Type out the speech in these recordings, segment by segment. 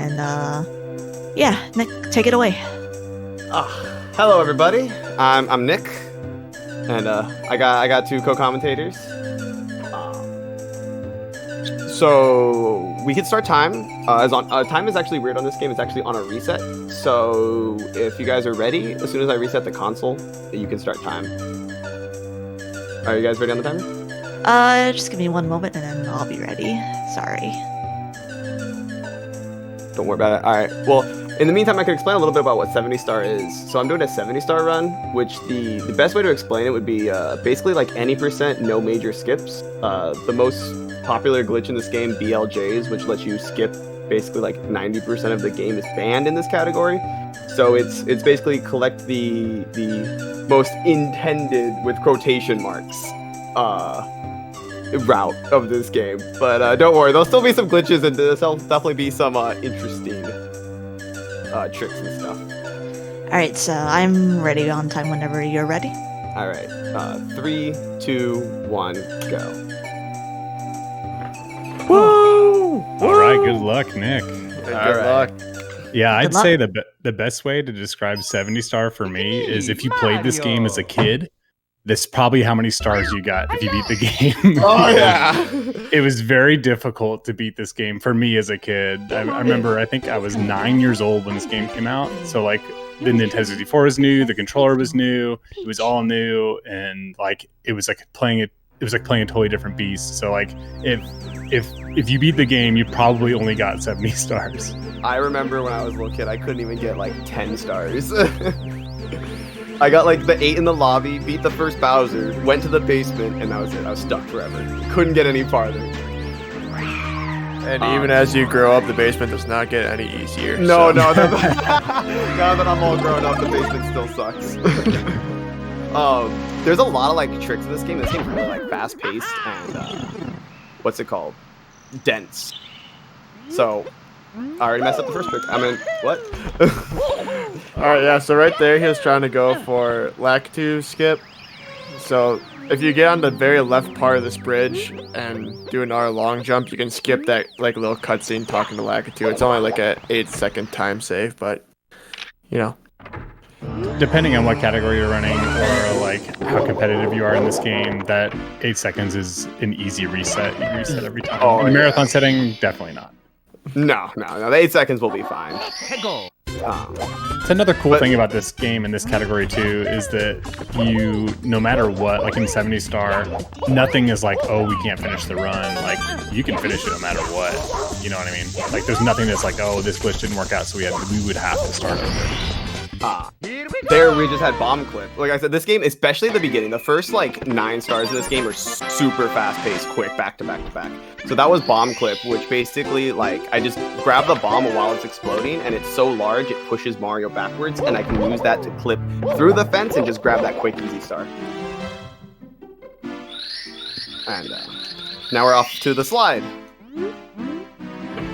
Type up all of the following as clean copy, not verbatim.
And yeah, Nick, take it away. Hello, everybody. I'm Nick, and I got two co-commentators. So we can start time. Time is actually weird on this game. It's actually on a reset. So if you guys are ready, as soon as I reset the console, you can start time. Are you guys ready on the timer? Just give me one moment and then I'll be ready. Sorry. Don't worry about it. All right. Well, in the meantime, I can explain a little bit about what 70 star is. So I'm doing a 70 star run, which the best way to explain it would be basically like any percent, no major skips. The most popular glitch in this game, BLJs, which lets you skip basically like 90% of the game is banned in this category. So it's basically collect the most intended, with quotation marks, route of this game. But don't worry, there'll still be some glitches and there'll definitely be some interesting tricks and stuff. Alright, so I'm ready on time whenever you're ready. Alright, 3, 2, 1, go. Woo! All right, good luck, Nick. Good luck. Yeah, I'd Good luck. say the best way to describe 70 star for me is if you played this game as a kid, this is probably how many stars you got if you beat the game. Oh, yeah. It was very difficult to beat this game for me as a kid. I remember, I think I was 9 years old when this game came out. So like the Nintendo 64 was new, the controller was new, it was all new, and like it was like playing a totally different beast. So like if you beat the game, you probably only got 70 stars. I remember when I was a little kid, I couldn't even get like 10 stars. I got like the 8 in the lobby, beat the first Bowser, went to the basement, and that was it. I was stuck forever. Couldn't get any farther. And even as you grow up, the basement does not get any easier. No, now that I'm all grown up, the basement still sucks. There's a lot of like tricks in this game. This game's really like fast paced and what's it called? Dense. So I already messed up the first trick. I mean, what? Alright, yeah, so right there he was trying to go for Lakitu skip. So if you get on the very left part of this bridge and do an R long jump, you can skip that like little cutscene talking to Lakitu. It's only like a 8-second time save, but you know. Depending on what category you're running or like how competitive you are in this game, that 8 seconds is an easy reset. You reset every time. Oh, in a marathon setting, definitely not. No. The 8 seconds will be fine. It's another cool thing about this game in this category too is that you, no matter what, like in 70 star, nothing is like, oh, we can't finish the run. Like you can finish it no matter what. You know what I mean? Like there's nothing that's like, oh, this glitch didn't work out, so we would have to start over. There we just had bomb clip. Like I said, this game, especially at the beginning, the first like 9 stars in this game are super fast paced, quick, back to back to back. So that was bomb clip, which basically like I just grab the bomb while it's exploding, and it's so large it pushes Mario backwards, and I can use that to clip through the fence and just grab that quick easy star. And now we're off to the slide.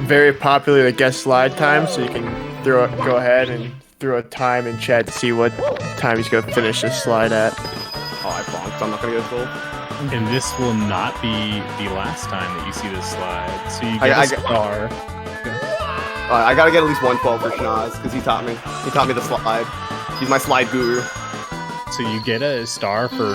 Very popular to guess slide time, so you can go ahead and throw a time in chat to see what time he's gonna finish this slide at. Oh, I bonked. I'm not gonna get gold. And this will not be the last time that you see this slide. So you get a star. I gotta get at least 112 for Schnoz, because he taught me. He taught me the slide. He's my slide guru. So you get a star for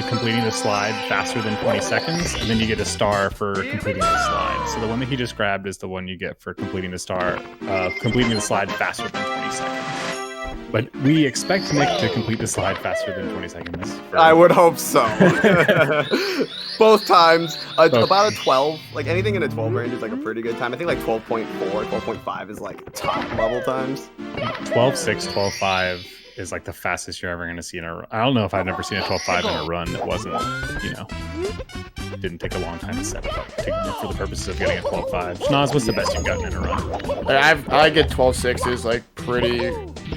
completing the slide faster than 20 seconds, and then you get a star for completing the slide. So the one that he just grabbed is the one you get for completing the completing the slide faster than 20 seconds. But we expect Nick to complete the slide faster than 20 seconds. I would hope so. Both times. About a 12. Like anything in a 12 range is like a pretty good time. I think like 12.4, 12.5 is like top level times. 12.6, 12.5 is like the fastest you're ever going to see in a run. I don't know if I've ever seen a 12.5 in a run that wasn't, didn't take a long time to set it up for the purposes of getting a 12.5. Schnoz, what's the best you've gotten in a run? I get 12.6s like pretty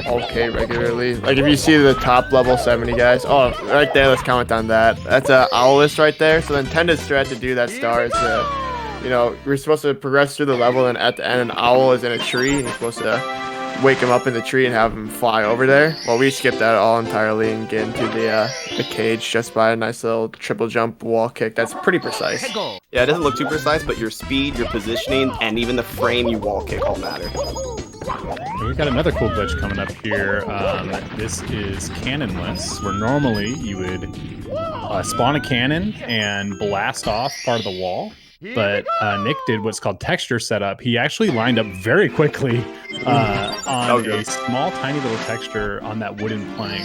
okay regularly. Like if you see the top level 70 guys, oh, right there, let's comment on that. That's a Owlist right there. So the intended strat to do that star is we're supposed to progress through the level, and at the end an owl is in a tree, and you're supposed to wake him up in the tree and have him fly over there. Well, we skip that all entirely and get into the cage just by a nice little triple jump wall kick. That's pretty precise. Yeah, it doesn't look too precise, but your speed, your positioning, and even the frame you wall kick all matter. And we've got another cool glitch coming up here. This is cannonless, where normally you would spawn a cannon and blast off part of the wall. But Nick did what's called texture setup. He actually lined up very quickly on a small, tiny little texture on that wooden plank.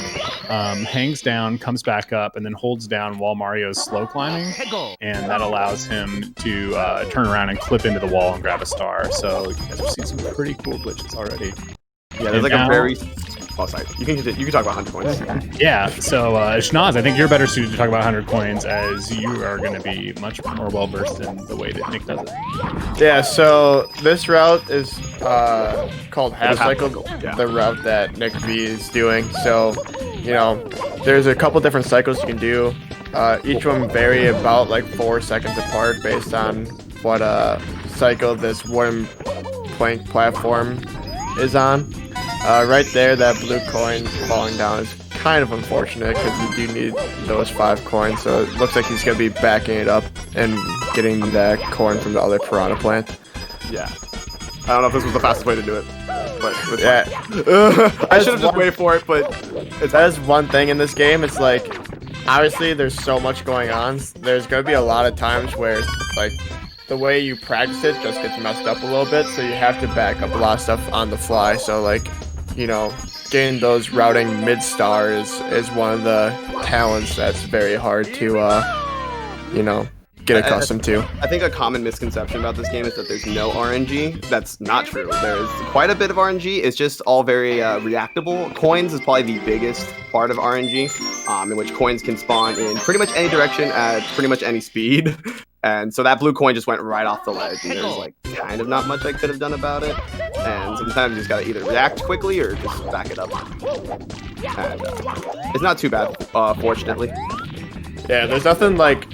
Hangs down, comes back up, and then holds down while Mario's slow climbing. And that allows him to turn around and clip into the wall and grab a star. So you guys have seen some pretty cool glitches already. Yeah, there's like a very... Oh, sorry. You can talk about 100 coins. Yeah, so Schnoz, I think you're better suited to talk about 100 coins as you are going to be much more well-versed in the way that Nick does it. Yeah, so this route is called half cycle, yeah. the route that NicV is doing. So, you know, there's a couple different cycles you can do. Each one vary about like 4 seconds apart based on what cycle this wooden plank platform is on. Right there, that blue coin falling down is kind of unfortunate because you do need those 5 coins. So it looks like he's going to be backing it up and getting that coin from the other piranha plant. Yeah. I don't know if this was the fastest way to do it, but yeah. I should have just waited for it, but that is one thing in this game. It's like, obviously there's so much going on. There's going to be a lot of times where like the way you practice it just gets messed up a little bit. So you have to back up a lot of stuff on the fly. So like, you know, getting those routing mid-star is one of the talents that's very hard to, you know, get accustomed to. I think a common misconception about this game is that there's no RNG. That's not true. There's quite a bit of RNG. It's just all very reactable. Coins is probably the biggest part of RNG, in which coins can spawn in pretty much any direction at pretty much any speed. And so that blue coin just went right off the ledge, and there's like kind of not much I could have done about it. And sometimes you just gotta either react quickly or just back it up. And it's not too bad, fortunately. Yeah, there's nothing like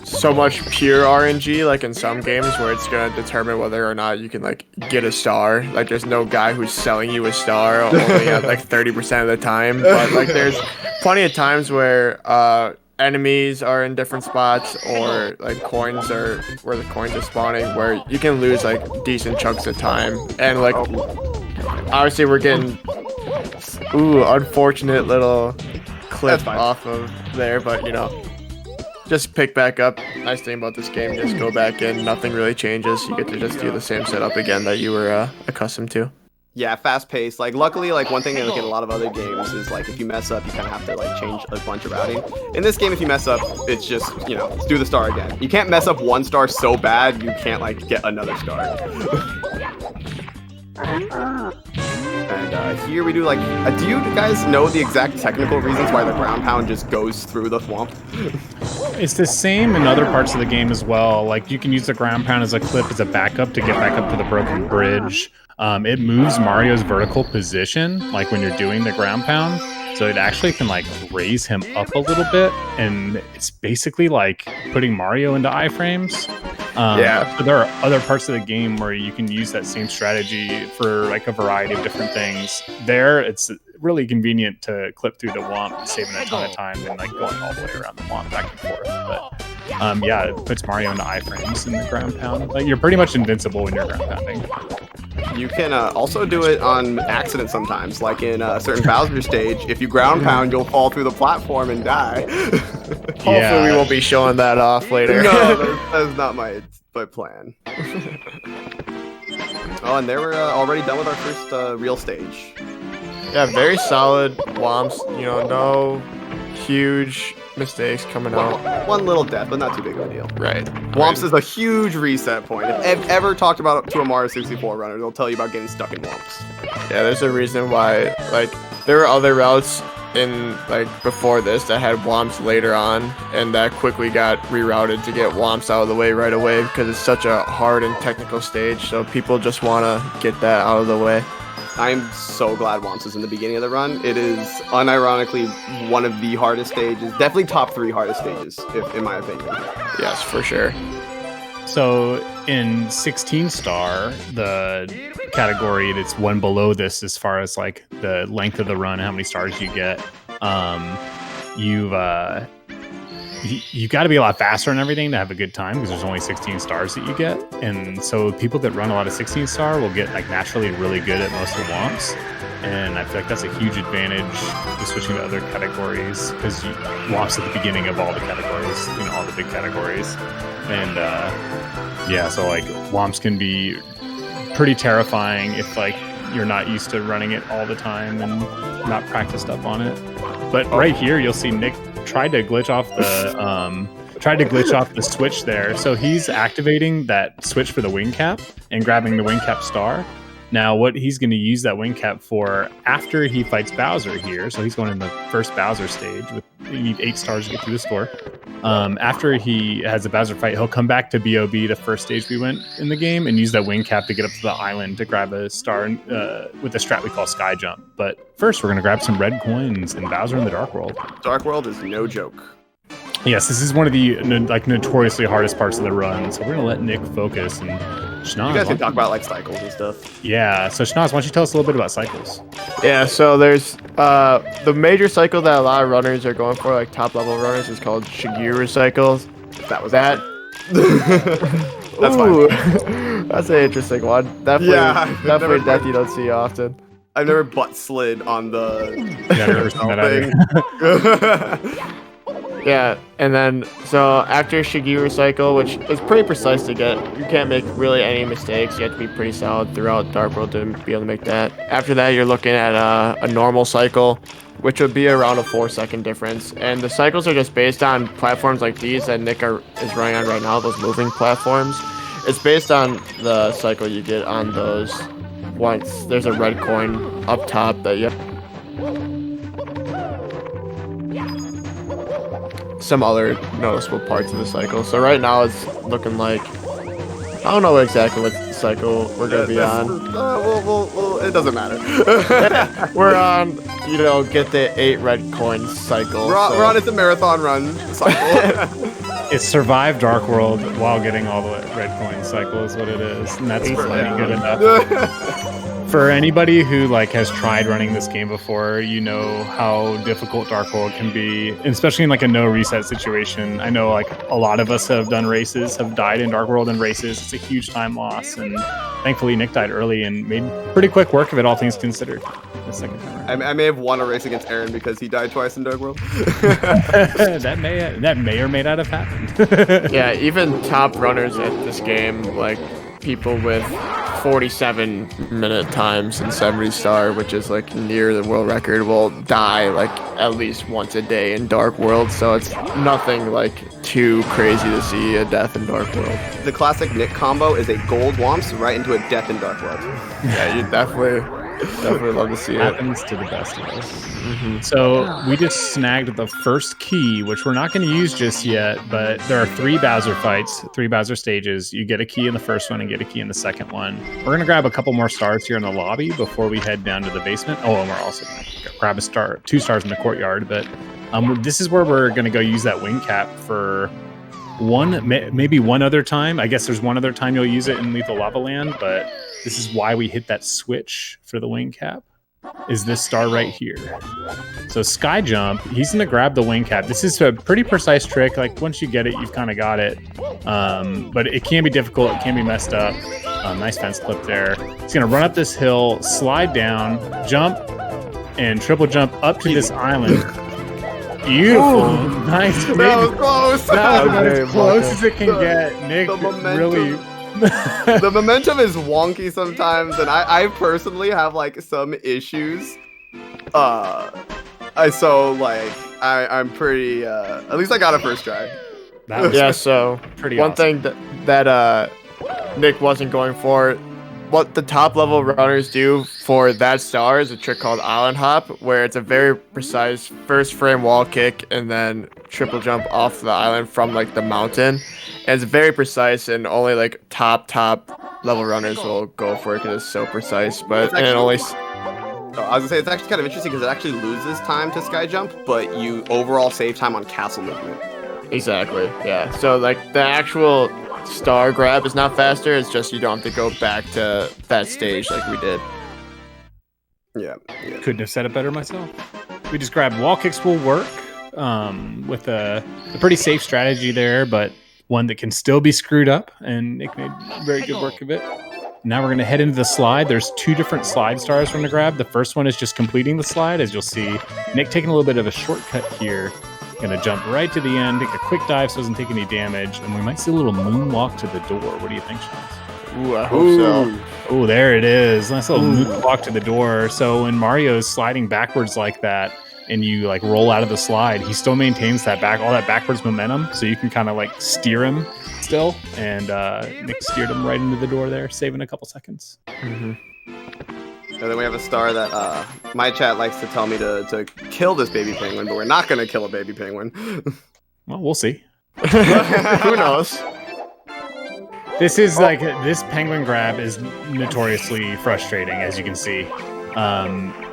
so much pure RNG like in some games where it's gonna determine whether or not you can like get a star. Like there's no guy who's selling you a star only at like 30% of the time. But like there's plenty of times where enemies are in different spots or like coins are where the coins are spawning where you can lose like decent chunks of time. And like obviously we're getting unfortunate little clip off of there, but you know, just pick back up. Nice thing about this game, just go back in, nothing really changes. You get to just do the same setup again that you were accustomed to. Yeah, fast paced. Like luckily, like one thing like in a lot of other games is like if you mess up, you kind of have to like change a bunch of routing. In this game, if you mess up, it's just, you know, let's do the star again. You can't mess up one star so bad you can't like get another star. And here we do like, do you guys know the exact technical reasons why the ground pound just goes through the swamp? It's the same in other parts of the game as well. Like you can use the ground pound as a clip as a backup to get back up to the broken bridge. It moves Mario's vertical position, like when you're doing the ground pound. So it actually can like raise him up a little bit. And it's basically like putting Mario into iframes. But there are other parts of the game where you can use that same strategy for like a variety of different things. There, it's really convenient to clip through the womp, saving a ton of time and like going all the way around the womp back and forth. But yeah, it puts Mario into iframes in the ground pound. Like you're pretty much invincible when you're ground pounding. You can also do it on accident sometimes, like in a certain Bowser stage. If you ground pound, you'll fall through the platform and die. Hopefully we won't be showing that off later. No, that's not my plan. Oh, and there we're already done with our first real stage. Yeah, very solid womps. You know, no huge mistakes coming out. One little death, but not too big of a deal. Right. Womps is a huge reset point. If I've ever talked about it to a Mario 64 runner, they'll tell you about getting stuck in womps. Yeah, there's a reason why, like, there were other routes in, like, before this that had womps later on, and that quickly got rerouted to get womps out of the way right away because it's such a hard and technical stage, so people just want to get that out of the way. I'm so glad Womps is in the beginning of the run. It is unironically one of the hardest stages. Definitely top 3 hardest stages, in my opinion. Yes, for sure. So in 16 star, the category that's one below this as far as like the length of the run, how many stars you get, you've got to be a lot faster and everything to have a good time because there's only 16 stars that you get. And so people that run a lot of 16 star will get like naturally really good at most of the womps. And I feel like that's a huge advantage to switching to other categories because womps at the beginning of all the categories, you know, all the big categories. And yeah, so like womps can be pretty terrifying if like you're not used to running it all the time and not practiced up on it. But right here, you'll see Nick tried to glitch off the switch there. So he's activating that switch for the wing cap and grabbing the wing cap star. Now, what he's going to use that wing cap for after he fights Bowser here, so he's going in the first Bowser stage. You need 8 stars to get through the score. After he has a Bowser fight, he'll come back to B.O.B., the first stage we went in the game, and use that wing cap to get up to the island to grab a star with the strat we call Sky Jump. But first, we're going to grab some red coins in Bowser in the Dark World. Dark World is no joke. Yes, this is one of the notoriously hardest parts of the run, so we're going to let Nick focus and Schnoz, you guys can talk about like cycles and stuff. Yeah, so Schnoz, why don't you tell us a little bit about cycles? Yeah, so there's the major cycle that a lot of runners are going for, like top level runners, is called Shigeru cycles. That was that. That's fine. That's an interesting one. Definitely death you don't see often. I've never butt slid on the thing. Yeah, and then so after Shigeru cycle, which is pretty precise to get, you can't make really any mistakes. You have to be pretty solid throughout Dark World to be able to make that. After that, you're looking at a normal cycle, which would be around a 4-second difference. And the cycles are just based on platforms like these that Nick is running on right now, those moving platforms. It's based on the cycle you get on those once there's a red coin up top that you have some other noticeable parts of the cycle. So right now it's looking like, I don't know exactly what cycle we're going to be on. It doesn't matter. We're on, get the 8 red coins cycle. We're on it's a marathon run cycle. It's survive Dark World while getting all the red coin cycle is what it is. And that's plenty good enough. For anybody who has tried running this game before, you know how difficult Dark World can be, and especially in a no reset situation. I know a lot of us have done races, have died in Dark World in races. It's a huge time loss, and thankfully Nick died early and made pretty quick work of it, all things considered. The second time I may have won a race against Aaron because he died twice in Dark World. that may or may not have happened. Yeah, even top runners at this game, people with 47-minute times in 70 star, which is near the world record, will die at least once a day in Dark World. So it's nothing too crazy to see a death in Dark World. The classic Nick combo is a gold womps right into a death in Dark World. Yeah, you definitely love to see it. Happens to the best of us. Mm-hmm. So we just snagged the first key, which we're not going to use just yet, but there are 3 Bowser fights, 3 Bowser stages. You get a key in the first one and get a key in the second one. We're going to grab a couple more stars here in the lobby before we head down to the basement. Oh, and we're also going to grab 2 stars in the courtyard, but this is where we're going to go use that wing cap for maybe one other time. I guess there's one other time you'll use it in Lethal Lava Land, but this is why we hit that switch for the wing cap, is this star right here. So Sky Jump, he's going to grab the wing cap. This is a pretty precise trick. Once you get it, you've kind of got it. But it can be difficult. It can be messed up. Nice fence clip there. He's going to run up this hill, slide down, jump, and triple jump up to this island. Beautiful. Ooh, nice. That was close. That was as close as it can get. Nick really... The momentum is wonky sometimes, and I personally have some issues. I'm pretty at least I got a first try. Yeah, so pretty one awesome. thing that Nick wasn't going for, what the top level runners do for that star is a trick called Island Hop, where it's a very precise first frame wall kick and then triple jump off the island from the mountain. And it's very precise, and only top level runners will go for it because it's so precise. But I was gonna say it's actually kind of interesting because it actually loses time to sky jump, but you overall save time on castle movement. Exactly. Yeah. So the actual star grab is not faster. It's just you don't have to go back to that stage like we did. Yeah. Couldn't have said it better myself. We just grabbed wall kicks will work with a pretty safe strategy there, but one that can still be screwed up, and Nick made very good work of it. Now we're going to head into the slide. There's 2 different slide stars we're going to grab. The first one is just completing the slide, as you'll see. Nick taking a little bit of a shortcut here. Going to jump right to the end, take a quick dive so it doesn't take any damage, and we might see a little moonwalk to the door. What do you think, Sean? Ooh, I hope so. Oh, there it is. Nice little moonwalk to the door. So when Mario's sliding backwards like that, and you like roll out of the slide, he still maintains all that backwards momentum, so you can kind of like steer him still. And Nick steered him right into the door there, saving a couple seconds. And then we have a star that my chat likes to tell me to kill this baby penguin, but we're not going to kill a baby penguin. Well, we'll see. Who knows? This penguin grab is notoriously frustrating, as you can see.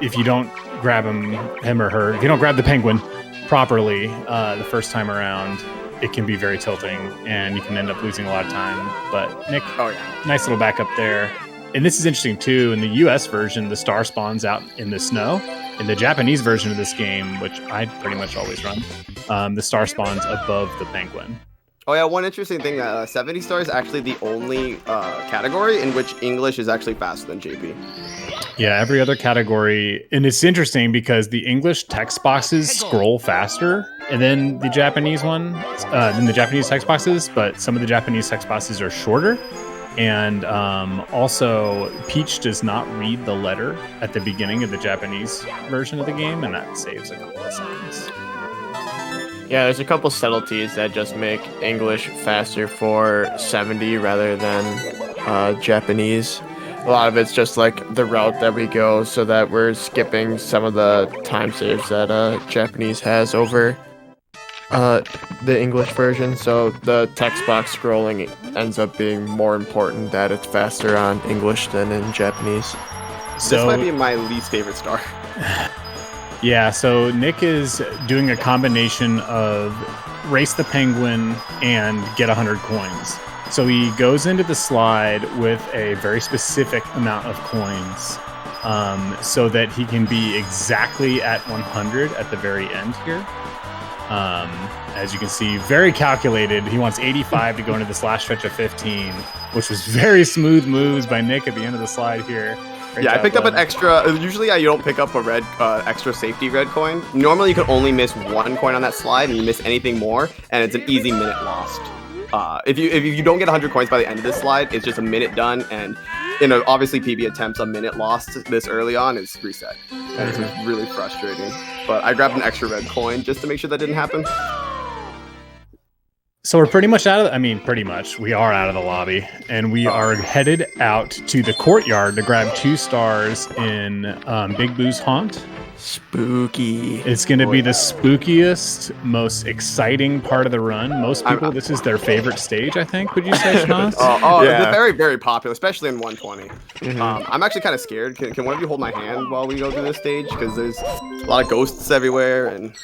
If you don't grab him or her, if you don't grab the penguin properly the first time around, it can be very tilting, and you can end up losing a lot of time. But Nick, nice little backup there. And this is interesting too. In the US version, the star spawns out in the snow. In the Japanese version of this game, which I pretty much always run, the star spawns above the penguin. Oh yeah, one interesting thing, 70 star is actually the only category in which English is actually faster than JP. Yeah, every other category. And it's interesting because the English text boxes scroll faster than the Japanese text boxes, but some of the Japanese text boxes are shorter. And also, Peach does not read the letter at the beginning of the Japanese version of the game, and that saves a couple of seconds. Yeah, there's a couple subtleties that just make English faster for 70 rather than Japanese. A lot of it's just like the route that we go, so that we're skipping some of the time saves that Japanese has over the English version. So the text box scrolling ends up being more important, that it's faster on English than in Japanese. So, this might be my least favorite star. Yeah, so Nick is doing a combination of race the penguin and get 100 coins. So he goes into the slide with a very specific amount of coins, so that he can be exactly at 100 at the very end here. As you can see, very calculated. He wants 85 to go into this last stretch of 15, which was very smooth moves by Nick at the end of the slide here. Great yeah, job, I picked up an extra. Usually, you don't pick up a red, extra safety red coin. Normally, you could only miss 1 coin on that slide, and you miss anything more, and it's an easy minute lost. If you don't get 100 coins by the end of this slide, it's just a minute done, and obviously PB attempts a minute lost this early on is reset. And it's really frustrating. But I grabbed an extra red coin just to make sure that didn't happen. So we're pretty much we are out of the lobby, and we are headed out to the courtyard to grab 2 stars in Big Boo's Haunt. Spooky. It's going to be the spookiest, most exciting part of the run. Most people, this is their favorite stage, I think. Would you say, Schnoz? Yeah. It's very, very popular, especially in 120. I'm actually kind of scared. Can one of you hold my hand while we go through this stage? Because there's a lot of ghosts everywhere, and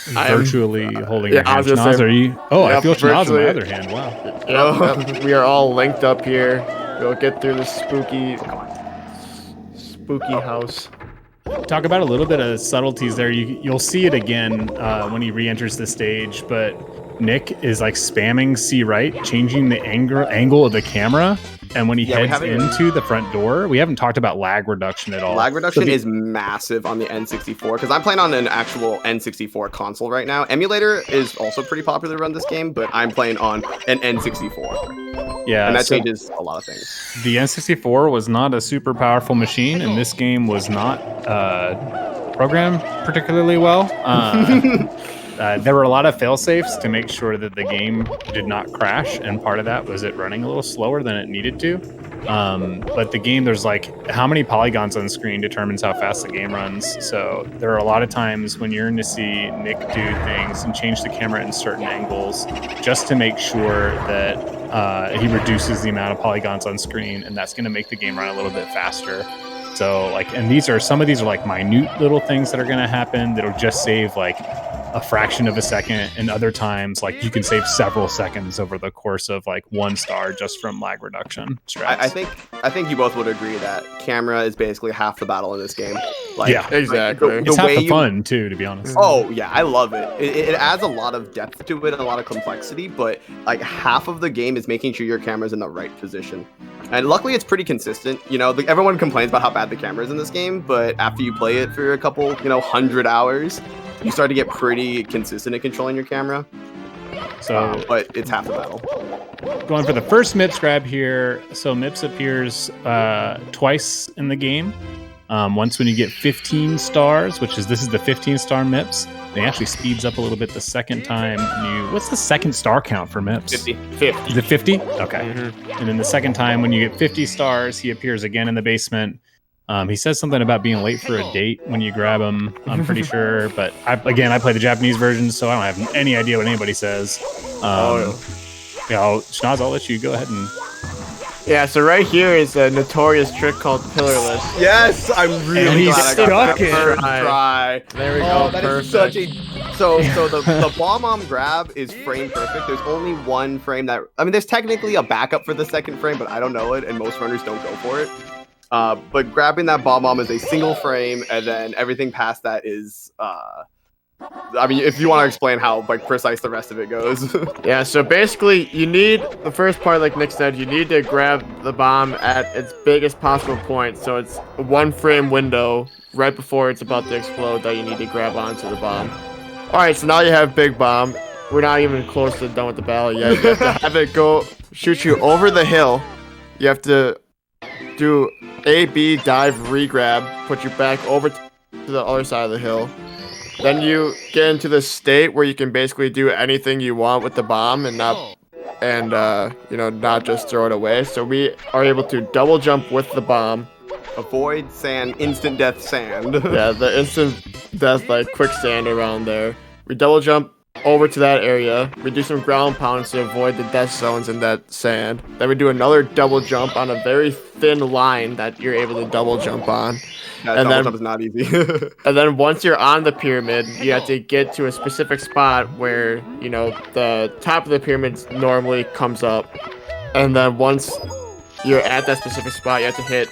virtually holding your hand. Schnoz, are you? Oh, I feel Schnoz in my other hand. Wow. Yep. We are all linked up here. We'll get through this spooky house. Talk about a little bit of subtleties there. You'll see it again when he re-enters the stage, but Nick is like spamming C right, changing the angle of the camera, and when he heads into the front door, we haven't talked about lag reduction at all. Lag reduction is massive on the N64, because I'm playing on an actual N64 console right now. Emulator is also pretty popular to run this game, but I'm playing on an N64. Yeah, and that changes a lot of things. The N64 was not a super powerful machine, and this game was not programmed particularly well. There were a lot of fail-safes to make sure that the game did not crash, and part of that was it running a little slower than it needed to. But the game, there's like how many polygons on screen determines how fast the game runs. So there are a lot of times when you're going to see Nick do things and change the camera in certain angles just to make sure that he reduces the amount of polygons on screen, and that's going to make the game run a little bit faster. So and some of these are like minute little things that are going to happen that'll just save like a fraction of a second, and other times like you can save several seconds over the course of like 1 star just from lag reduction strats. I think you both would agree that camera is basically half the battle in this game. Like, yeah, exactly. It's half the fun too, to be honest. Oh yeah, I love it. It adds a lot of depth to it, a lot of complexity, but like half of the game is making sure your camera's in the right position. And luckily it's pretty consistent. You know, everyone complains about how bad the camera is in this game, but after you play it for a couple, 100 hours, you start to get pretty consistent at controlling your camera. So, but it's half the battle. Going for the first MIPS grab here. So MIPS appears twice in the game. Once when you get 15 stars, this is the 15-star MIPS. It actually speeds up a little bit the second time what's the second star count for MIPS? 50. Is it 50? Okay. And then the second time when you get 50 stars, he appears again in the basement. He says something about being late for a date when you grab him, I'm pretty sure. But I play the Japanese version, so I don't have any idea what anybody says. Schnoz, I'll let you go ahead and... Yeah, so right here is a notorious trick called pillarless. Yes, I'm really glad I got that first try. There we go. That is such a... So the bomb grab is frame perfect. There's only one frame that... I mean, there's technically a backup for the second frame, but I don't know it, and most runners don't go for it. But grabbing that bomb is a single frame, and then everything past that is... I mean, if you want to explain how like precise the rest of it goes. Yeah, so basically you need the first part, like Nick said, you need to grab the bomb at its biggest possible point. So it's a 1 frame window right before it's about to explode that you need to grab onto the bomb. Alright, so now you have big bomb. We're not even close to done with the battle yet. You have to have it shoot you over the hill. You have to do A, B, dive, re-grab, put you back over to the other side of the hill. Then you get into the state where you can basically do anything you want with the bomb and not just throw it away. So we are able to double jump with the bomb. Avoid sand, instant death sand. Yeah, the instant death like quicksand around there. We double jump over to that area. We do some ground pounds to avoid the death zones in that sand. Then we do another double jump on a very thin line that you're able to double jump on. Yeah, and double jump is not easy. And then once you're on the pyramid, you have to get to a specific spot where, the top of the pyramid normally comes up. And then once you're at that specific spot, you have to hit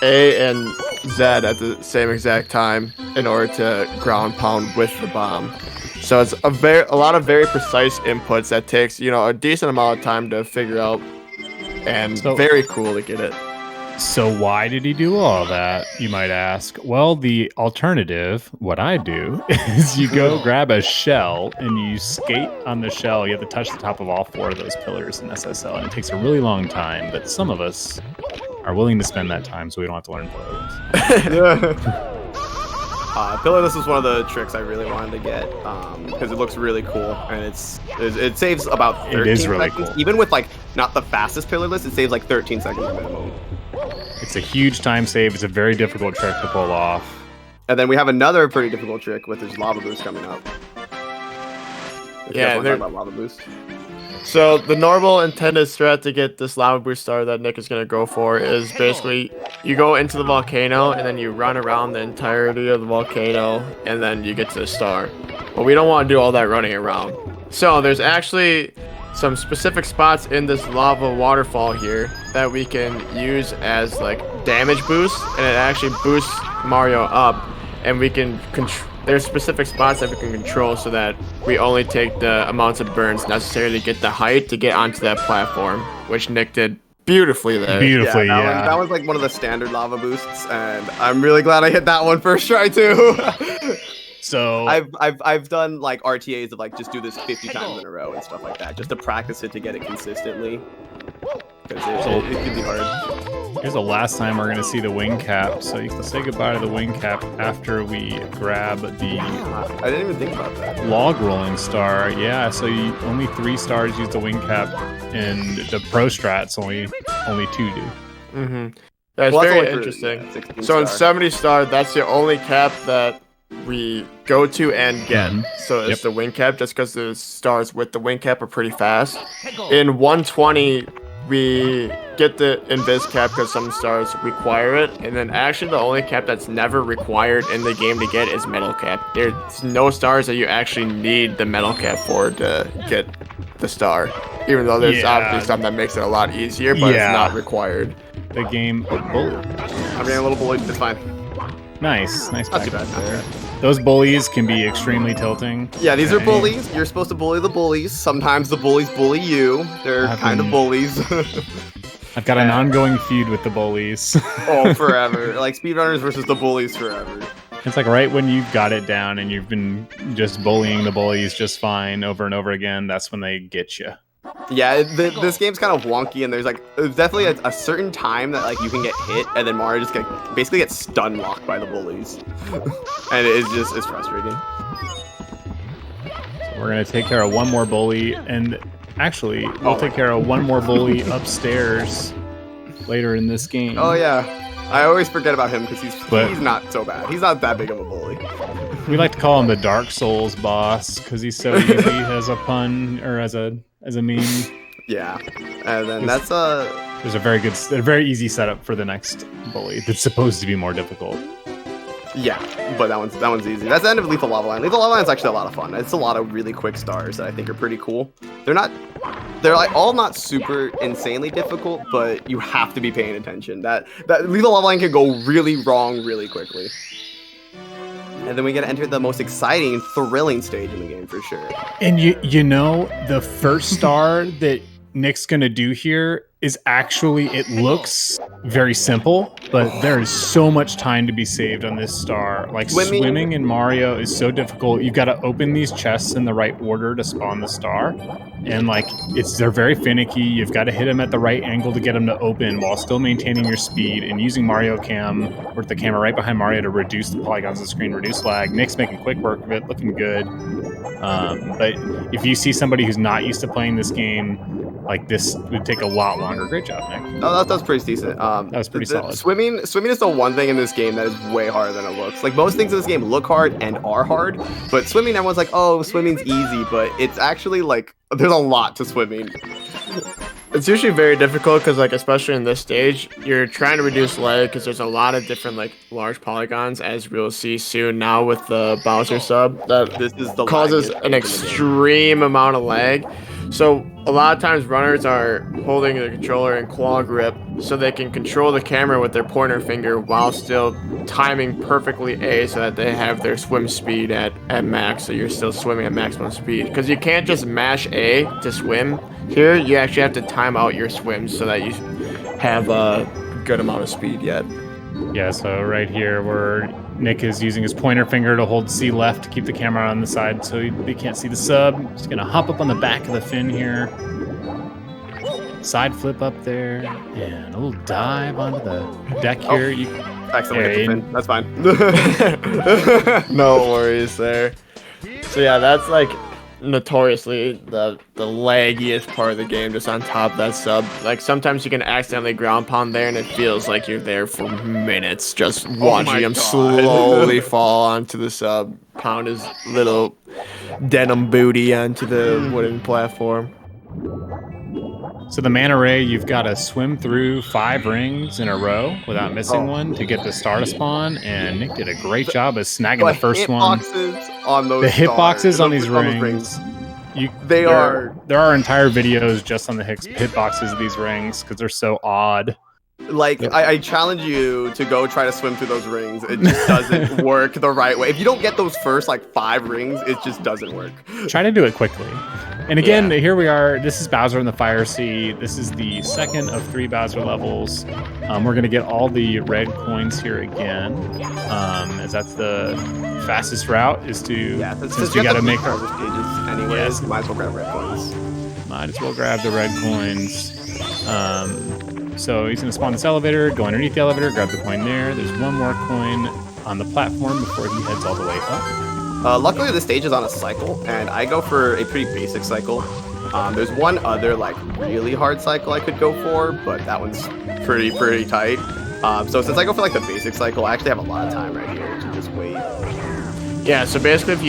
A and Z at the same exact time in order to ground pound with the bomb. So it's a lot of very precise inputs that takes, a decent amount of time to figure out, and very cool to get it. So why did he do all that, you might ask? Well, the alternative, what I do, is you go grab a shell and you skate on the shell. You have to touch the top of all 4 of those pillars in SSL, and it takes a really long time, but some of us are willing to spend that time so we don't have to learn pillarless. Pillarless was one of the tricks I really wanted to get because it looks really cool, and it saves about 13 It is really seconds. cool. Even with like not the fastest pillarless, it saves like 13 seconds minimum. It's a huge time save. It's a very difficult trick to pull off. And then we have another pretty difficult trick with this lava boost coming up. Yeah, talk about lava boost. So the normal intended strat to get this lava boost star that Nick is going to go for is basically you go into the volcano and then you run around the entirety of the volcano and then you get to the star. But we don't want to do all that running around. So there's actually some specific spots in this lava waterfall here that we can use as like damage boosts, and it actually boosts Mario up, and we can there's specific spots that we can control so that we only take the amounts of burns necessary to get the height to get onto that platform, which Nick did beautifully there. Beautifully, that one's like one of the standard lava boosts, and I'm really glad I hit that one first try too. So I've done like RTAs of like just do this 50 times in a row and stuff like that, just to practice it to get it consistently. Because it can be hard. Here's the last time we're gonna see the wing cap. So you can say goodbye to the wing cap after we grab the I didn't even think about that. log rolling star. Yeah, so only 3 stars use the wing cap, and the pro strats only 2 do. Mm-hmm. That's very interesting. So in 70 star, that's the only cap that we go to and get. So it's the wing cap, just because the stars with the wing cap are pretty fast. In 120, we get the invis cap because some stars require it, and then actually the only cap that's never required in the game to get is metal cap. There's no stars that you actually need the metal cap for to get the star, even though there's obviously something that makes it a lot easier, but it's not required. The game bully. I'm getting a little bullied. It's fine. Nice Not too bad. there. Those bullies can be extremely tilting. Yeah, these are bullies. You're supposed to bully the bullies. Sometimes the bullies bully you. They're kind of bullies. I've got an ongoing feud with the bullies. Oh, forever. Like speedrunners versus the bullies forever. It's like right when you've got it down and you've been just bullying the bullies just fine over and over again, that's when they get you. Yeah, this game's kind of wonky, and there's definitely a certain time that like you can get hit, and then Mario just basically gets stun locked by the bullies, and it's frustrating. So we're gonna take care of one more bully, and actually we'll take care of one more bully upstairs later in this game. Oh yeah, I always forget about him because he's not so bad. He's not that big of a bully. We like to call him the Dark Souls boss because he's so easy as a pun or as a meme. Yeah, and then there's a very easy setup for the next bully that's supposed to be more difficult. Yeah, but that one's easy. That's the end of Lethal Lava Line. Lethal Lava Line is actually a lot of fun. It's a lot of really quick stars that I think are pretty cool. They're like all not super insanely difficult, but you have to be paying attention. That Lethal Lava Line can go really wrong really quickly. And then we get to enter the most exciting and thrilling stage in the game for sure. And you know, the first star that Nick's gonna do here is actually, it looks very simple, but there is so much time to be saved on this star. Like swimming in Mario is so difficult. You've got to open these chests in the right order to spawn the star. And like, they're very finicky. You've got to hit them at the right angle to get them to open while still maintaining your speed and using Mario Cam, with the camera right behind Mario to reduce the polygons on the screen, reduce lag. Nick's making quick work of it, looking good. But if you see somebody who's not used to playing this game, like this would take a lot longer. Great job, Nick. Oh, that was pretty decent. That was pretty solid. Swimming is the one thing in this game that is way harder than it looks. Like most things in this game look hard and are hard, but swimming, everyone's like, oh, swimming's easy, but it's actually like there's a lot to swimming. It's usually very difficult because, like, especially in this stage, you're trying to reduce lag because there's a lot of different, like, large polygons, as we'll see soon now with the Bowser sub, that This is the causes an extreme amount of lag. So a lot of times runners are holding the controller in claw grip so they can control the camera with their pointer finger while still timing perfectly A so that they have their swim speed at max, so you're still swimming at maximum speed. Because you can't just mash A to swim. Here, you actually have to time out your swims so that you have a good amount of speed yet. Yeah, so right here where Nick is using his pointer finger to hold C left to keep the camera on the side so they can't see the sub. Just gonna hop up on the back of the fin here. Side flip up there, and a little dive onto the deck here. Accidentally hit the fin. That's fine. No worries there. So yeah, that's like notoriously the laggiest part of the game, just on top of that sub. Like sometimes you can accidentally ground pound there and it feels like you're there for minutes just watching him slowly fall onto the sub, pound his little denim booty onto the wooden platform. So the manta ray, you've got to swim through 5 rings in a row without missing one to get the star to spawn, and Nick did a great job of snagging the first one. On the hitboxes on these rings. There are entire videos just on the hitboxes of these rings because they're so odd. Like, I challenge you to go try to swim through those rings. It just doesn't work the right way. If you don't get those first, like, 5 rings, it just doesn't work. Try to do it quickly. And again, here we are. This is Bowser in the Fire Sea. This is the second of 3 Bowser levels. We're going to get all the red coins here again, as that's the fastest route is to, since you got to make our stages anyways, might as well grab red coins. Might as well grab the red coins. So he's going to spawn this elevator, go underneath the elevator, grab the coin there. There's one more coin on the platform before he heads all the way up. Luckily, the stage is on a cycle, and I go for a pretty basic cycle. There's one other, like, really hard cycle I could go for, but that one's pretty tight. So since I go for, like, the basic cycle, I actually have a lot of time right here to just wait. Yeah, so basically if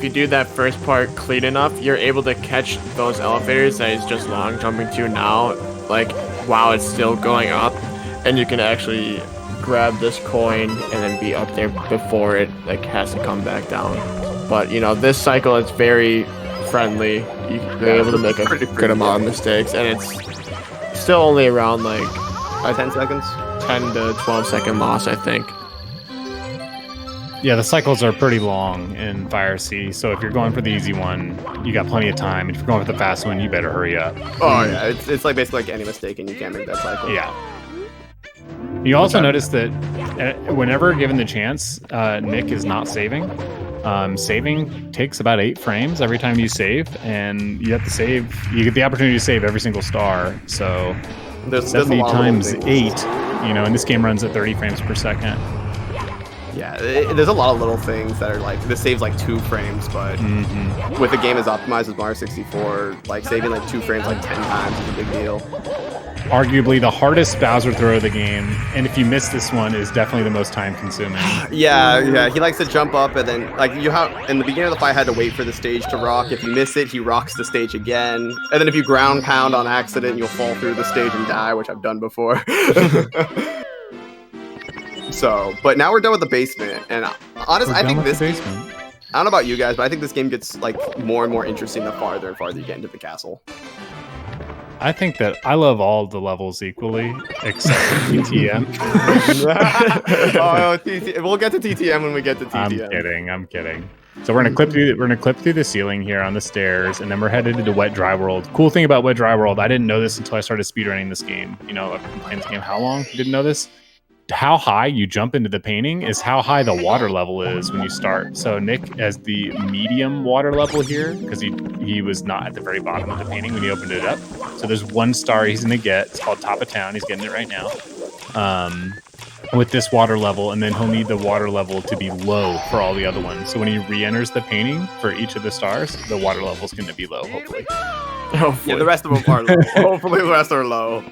you do that first part clean enough, you're able to catch those elevators that he's just long jumping to now like while it's still going up, and you can actually grab this coin and then be up there before it like has to come back down. But you know, this cycle is very friendly. You're able to make a good amount of mistakes, and it's still only around like 10 seconds, 10 to 12-second loss, I think. Yeah, the cycles are pretty long in Fire Sea, so if you're going for the easy one, you got plenty of time. If you're going for the fast one, you better hurry up. Oh yeah, it's like basically like any mistake and you can't make that cycle. Yeah. You also notice that whenever given the chance, Nick is not saving. Saving takes about 8 frames every time you save, and you have to save. You get the opportunity to save every single star. So there's 70 times 8. You know, and this game runs at 30 frames per second. Yeah, there's a lot of little things that are like, this saves like 2 frames, but with the game as optimized as Mario 64, like saving like 2 frames like 10 times is a big deal. Arguably the hardest Bowser throw of the game, and if you miss this one, is definitely the most time consuming. Yeah, he likes to jump up and then like you have in the beginning of the fight had to wait for the stage to rock. If you miss it, he rocks the stage again, and then if you ground pound on accident, you'll fall through the stage and die, which I've done before. So, but now we're done with the basement, and honestly, I think this basement. I don't know about you guys, but I think this game gets like more and more interesting the farther and farther you get into the castle. I think that I love all the levels equally, except for TTM. We'll get to TTM when we get to TTM. I'm kidding. So we're gonna clip through the ceiling here on the stairs, and then we're headed into Wet Dry World. Cool thing about Wet Dry World, I didn't know this until I started speedrunning this game. You know, I've been playing this game how long? Didn't know this. How high you jump into the painting is how high the water level is when you start. So Nick has the medium water level here because he was not at the very bottom of the painting when he opened it up. So there's 1 star he's gonna get. It's called Top of Town. He's getting it right now. With this water level, and then he'll need the water level to be low for all the other ones. So when he re-enters the painting for each of the stars, the water level is going to be low, hopefully. Yeah, the rest of them are low. Hopefully the rest are low.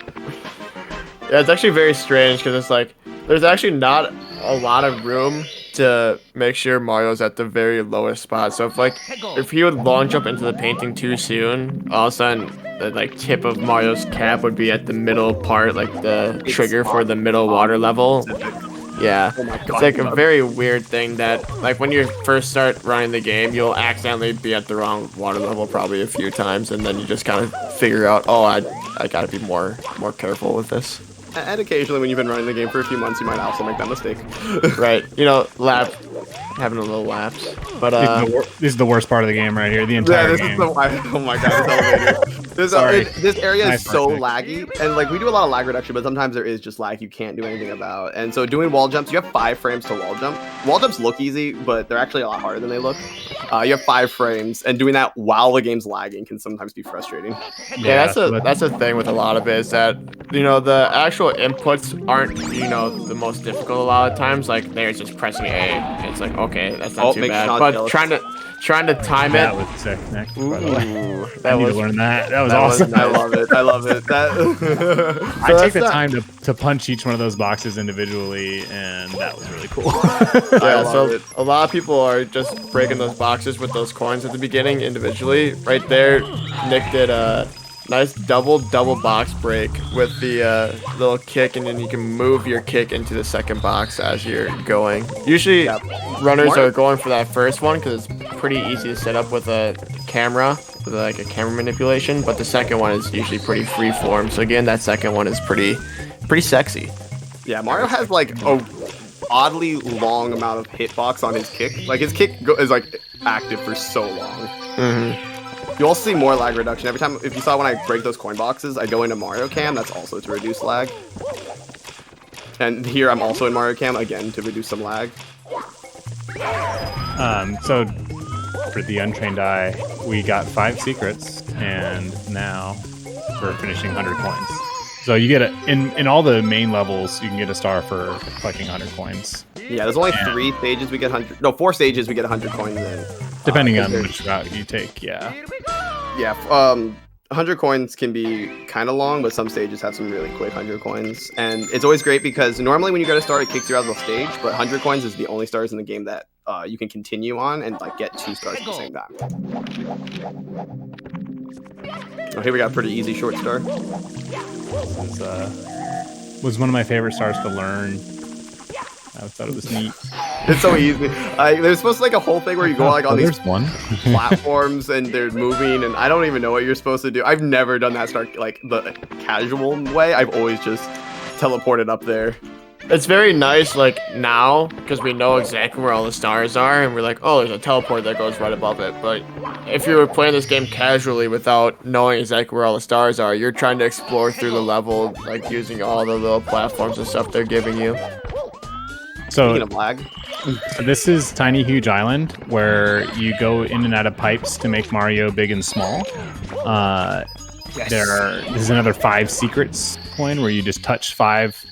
Yeah, it's actually very strange because it's like there's actually not a lot of room to make sure Mario's at the very lowest spot. So if he would long jump into the painting too soon, all of a sudden the like tip of Mario's cap would be at the middle part, like the trigger for the middle water level. Yeah, oh my God, it's like a very weird thing that like when you first start running the game, you'll accidentally be at the wrong water level probably a few times, and then you just kind of figure out, oh, I gotta be more careful with this. And occasionally when you've been running the game for a few months, you might also make that mistake. Right, you know, having a little lapse. But this is the worst part of the game right here. The entire game. Oh my God, this area is so laggy, and like we do a lot of lag reduction, but sometimes there is just lag you can't do anything about. And so doing wall jumps, you have 5 frames to wall jump. Wall jumps look easy, but they're actually a lot harder than they look. You have 5 frames, and doing that while the game's lagging can sometimes be frustrating. Yeah, that's the thing with a lot of it is that, you know, the actual inputs aren't, you know, the most difficult a lot of times. Like they're just pressing A, and it's like, okay, that's not too bad. But trying to time it. That was sick, Nick. By the way. I need to learn that. That was awesome. I love it. I take the time to punch each one of those boxes individually, and that was really cool. Yeah, so a lot of people are just breaking those boxes with those coins at the beginning individually. Right there, Nick did a nice double box break with the little kick, and then you can move your kick into the second box as you're going. Usually runners are going for that first one because it's pretty easy to set up with a camera, with like a camera manipulation, but the second one is usually pretty free form. So again, that second one is pretty sexy. Yeah, Mario has like a oddly long amount of hitbox on his kick. Like his kick is like active for so long. You also see more lag reduction every time. If you saw when I break those coin boxes, I go into Mario Cam. That's also to reduce lag. And here I'm also in Mario Cam again to reduce some lag. So for the Untrained Eye, we got 5 secrets, and now we're finishing 100 coins. So you get in all the main levels, you can get a star for collecting 100 coins. Yeah, there's only 3 stages we get 100. No, 4 stages we get 100 coins in. Depending on which route you take, yeah. Yeah, 100 coins can be kind of long, but some stages have some really quick 100 coins. And it's always great because normally when you go to start, it kicks you out of the stage, but 100 coins is the only stars in the game that you can continue on and like get 2 stars at the same time. Oh, here we got a pretty easy short star. This was one of my favorite stars to learn. I thought it was neat. It's so easy. There's supposed to be like a whole thing where you go like on these one platforms and they're moving, and I don't even know what you're supposed to do. I've never done that star like the casual way. I've always just teleported up there. It's very nice, like, now, because we know exactly where all the stars are, and we're like, oh, there's a teleport that goes right above it. But if you were playing this game casually without knowing exactly where all the stars are, you're trying to explore through the level, like, using all the little platforms and stuff they're giving you. So, Speaking of lag, so this is Tiny Huge Island, where you go in and out of pipes to make Mario big and small. There's another 5 secrets coin where you just touch 5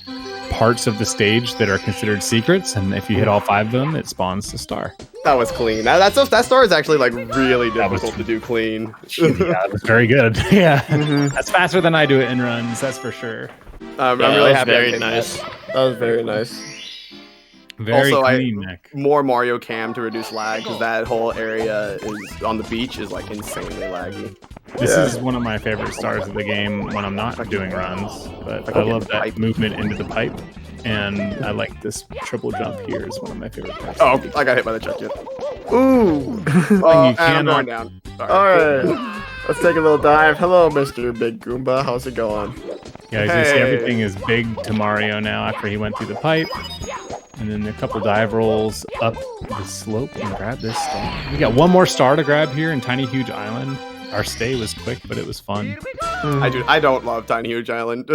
parts of the stage that are considered secrets, and if you hit all 5 of them, it spawns the star. that was clean. That star is actually like really difficult to do clean. Yeah, it was very good. Yeah, that's faster than I do it in runs. That's for sure. I'm really happy. Very nice. That was very nice. Very Also, clean, Nick. More Mario Cam to reduce lag, because that whole area is on the beach is like insanely laggy. This is one of my favorite stars of the game when I'm not doing runs, but I love that movement into the pipe, and I like this triple jump here is one of my favorite parts. Oh, I got hit by the chuck jet. Ooh. I'm cannot- going down. Sorry. Alright. Let's take a little dive. Hello, Mr. Big Goomba. How's it going? Yeah, as you see, Hey. everything is big to Mario now after he went through the pipe. And then a couple dive rolls up the slope and grab this star. We got one more star to grab here in Tiny Huge Island. Our stay was quick, but it was fun. I don't love Tiny Huge Island.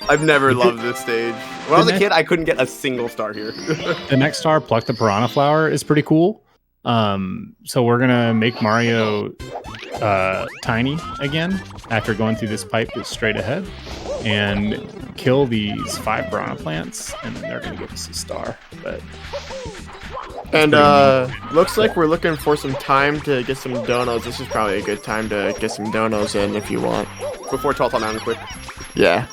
I've never loved this stage. When I was a kid, I couldn't get a single star here. The next star, Pluck the Piranha Flower, is pretty cool. So we're gonna make Mario tiny again after going through this pipe that's straight ahead, and kill these 5 piranha plants, and then they're gonna give us a star. But And looks like we're looking for some time to get some donos. This is probably a good time to get some donos in if you want. Before Tall Mountain quick. Yeah.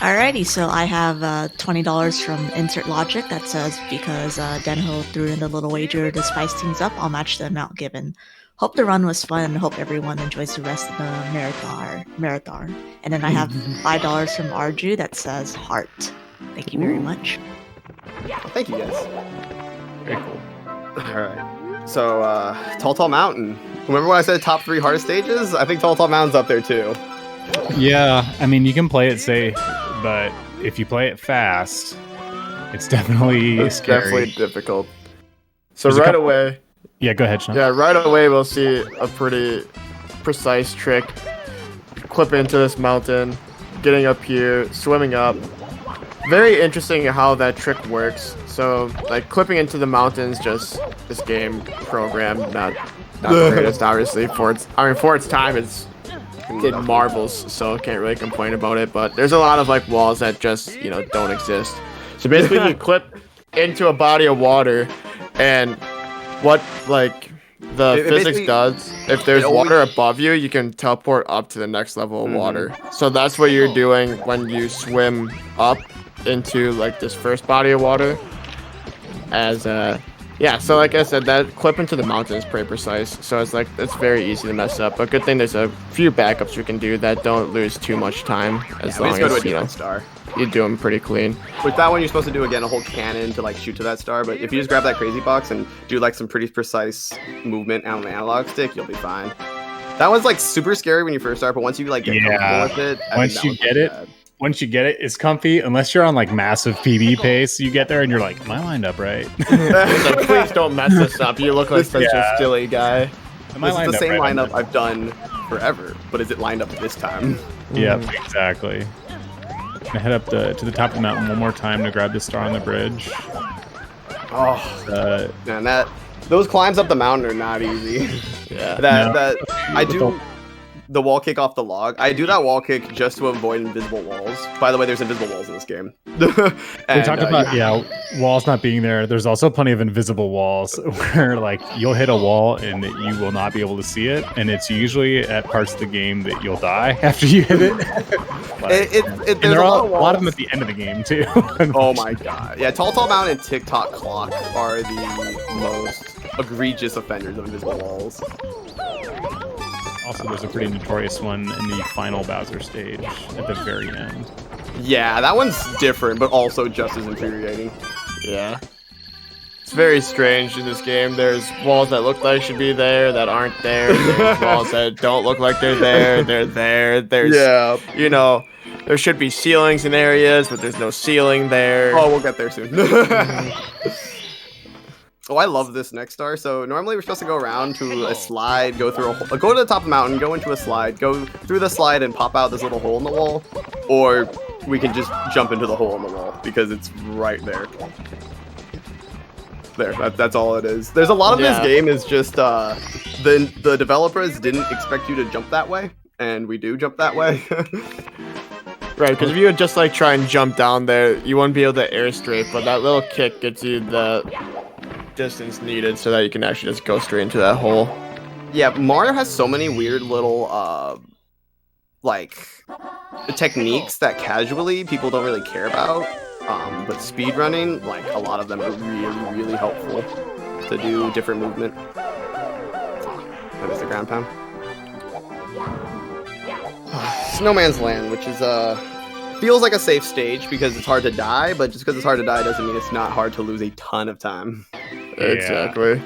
Alrighty, so I have $20 from Insert Logic that says because Denho threw in the little wager to spice things up, I'll match the amount given. Hope the run was fun and hope everyone enjoys the rest of the marathon. And then I have $5 from Arju that says heart. Thank you very much. Thank you guys. very cool. Alright. So, Tall Mountain. Remember when I said top 3 hardest stages? I think Tall Mountain's up there too. Yeah, I mean, you can play it safe, but if you play it fast, it's definitely It's scary. definitely difficult. So There's a right couple- away, Yeah, go ahead, Sean. yeah, right away we'll see a pretty precise trick. Clip into this mountain, getting up here, swimming up. Very interesting how that trick works. So, like, clipping into the mountains, just this game program, not the greatest, obviously. For its time, it marvels, so can't really complain about it. But there's a lot of like walls that just don't exist. So basically, you clip into a body of water, and what like the It physics basically- does, if there's it always- water above you, you can teleport up to the next level of water. So that's what you're doing when you swim up into like this first body of water. Yeah, so like I said, that clip into the mountain is pretty precise. So it's very easy to mess up. But good thing there's a few backups we can do that don't lose too much time, as We long just go to a as different star. you do them pretty clean. With that one, you're supposed to do again a whole cannon to like shoot to that star. But if you just grab that crazy box and do like some pretty precise movement on the analog stick, you'll be fine. That was like super scary when you first start, but once you like get comfortable with it, I Once think that you was get not it, bad. once you get it, it's comfy. Unless you're on like massive PB pace, you get there and you're like, "Am I lined up right? So please don't mess this up. You look like such a silly guy. Am I This is lined the up same right?" lineup I've done forever, but is it lined up this time? Yep, exactly. Gonna head up to the top of the mountain one more time to grab the star on the bridge. Oh, man, those climbs up the mountain are not easy. Yeah. I do the wall kick off the log. I do that wall kick just to avoid invisible walls. By the way, there's invisible walls in this game. We talked about walls not being there. There's also plenty of invisible walls where like you'll hit a wall and you will not be able to see it, and it's usually at parts of the game that you'll die after you hit it. and And there's there a are lot of a lot of walls. them at the end of the game too. Oh my god. Yeah, Tall Mountain and TikTok Clock are the most egregious offenders of invisible walls. Also, there's a pretty notorious one in the final Bowser stage at the very end. Yeah, that one's different, but also just as infuriating. Yeah. It's very strange in this game. There's walls that look like should be there that aren't there. There's walls that don't look like they're there. They're there. There's, you know, there should be ceilings in areas, but there's no ceiling there. Oh, we'll get there soon. Oh, I love this next star. So normally we're supposed to go around to a slide, go through go to the top of the mountain, go into a slide, go through the slide and pop out this little hole in the wall, or we can just jump into the hole in the wall because it's right there. There, that's all it is. There's a lot of this game is just the developers didn't expect you to jump that way, and we do jump that way. Right, because if you would just like try and jump down there, you wouldn't be able to air straight, but that little kick gets you the distance needed so that you can actually just go straight into that hole. Yeah, Mario has so many weird little like techniques that casually people don't really care about. But speedrunning, like a lot of them are really, really helpful to do different movement. That is the ground pound. Snowman's Land, which is feels like a safe stage because it's hard to die, but just because it's hard to die doesn't mean it's not hard to lose a ton of time. Yeah. Exactly.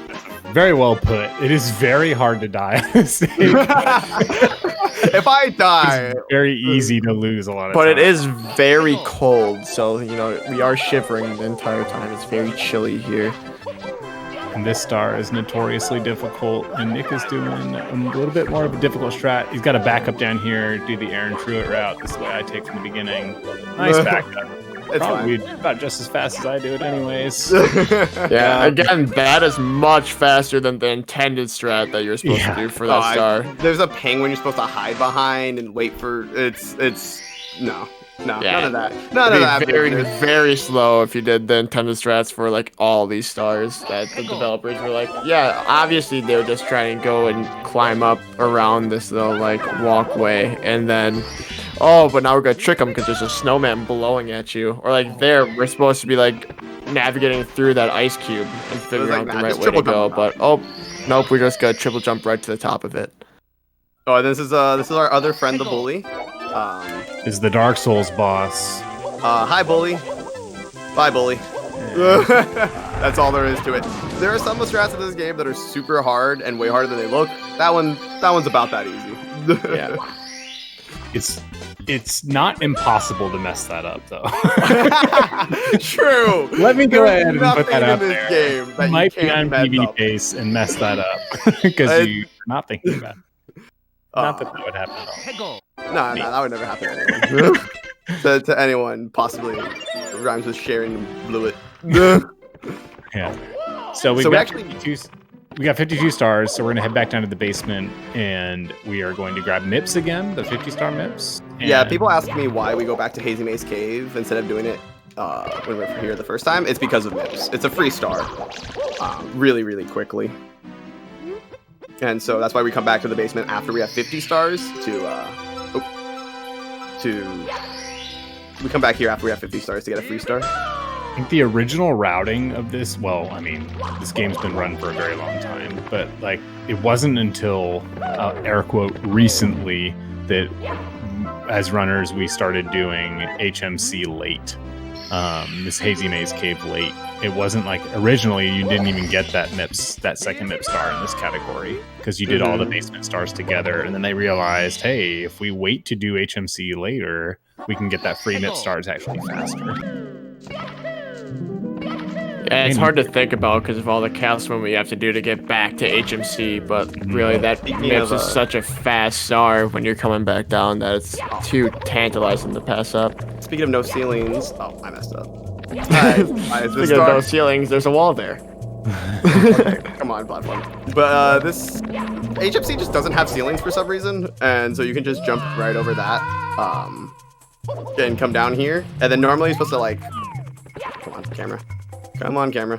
Very well put. It is very hard to die on this stage. If I die, It's very easy to lose a lot of But time. it is very cold, so, you know, we are shivering the entire time. It's very chilly here. And this star is notoriously difficult, and Nick is doing a little bit more of a difficult strat. He's got to back up down here, do the Aaron Truitt route. This is the way I take from the beginning. Nice backup. it's Probably fine. about just as fast as I do it anyways. Yeah, again, that is much faster than the intended strat that you're supposed to do for that star. There's a penguin you're supposed to hide behind and wait for. It's no. Yeah. None of that. None of that. Very, business. very slow if you did the intended strats for like all these stars that the developers were like, yeah, obviously they were just trying to go and climb up around this little like walkway, and then, oh, but now we're gonna trick them because there's a snowman blowing at you, or like there we're supposed to be like navigating through that ice cube and figuring like, out the nah, right just way to triple go, jump. but oh, nope, we're just gonna triple jump right to the top of it. Oh, and this is our other friend, the bully. Is the Dark Souls boss. Hi, bully. Bye, bully. That's all there is to it. There are some strats in this game that are super hard and way harder than they look. That one's about that easy. Yeah. It's not impossible to mess that up, though. True. Let me go There's ahead and put that nothing out in this there. game that You might you be can't on mess PB up. pace and mess that up because you're not thinking about it. Not that that would happen at all. No, that would never happen to anyone. to anyone, possibly. Rhymes with sharing and blew it. Yeah. So we So we got actually- 52 stars, so we're gonna head back down to the basement and we are going to grab MIPS again, the 50-star MIPS. Yeah, and- people ask me why we go back to Hazy Maze Cave instead of doing it when we were here the first time. It's because of MIPS. It's a free star. Really, really quickly. And so that's why we come back to the basement after we have 50 stars we come back here after we have 50 stars to get a free star. I think the original routing of this, well, I mean, this game's been run for a very long time, but like it wasn't until air quote recently that as runners we started doing HMC late. This Hazy Maze Cave late. It wasn't like originally you didn't even get that MIPS, that second MIPS star in this category because you did all the basement stars together, and then they realized, hey, if we wait to do HMC later, we can get that free MIPS stars actually faster. Yeah, it's hard to think about because of all the cast when we have to do to get back to HMC, but really that MIPS is such a fast star when you're coming back down that it's too tantalizing to pass up. Speaking of no ceilings, oh, I messed up. Alright, Speaking of those ceilings, there's a wall there. Okay, come on, platform. But this HMC just doesn't have ceilings for some reason, and so you can just jump right over that, and come down here. And then normally you're supposed to like, come on, camera. Come on, camera.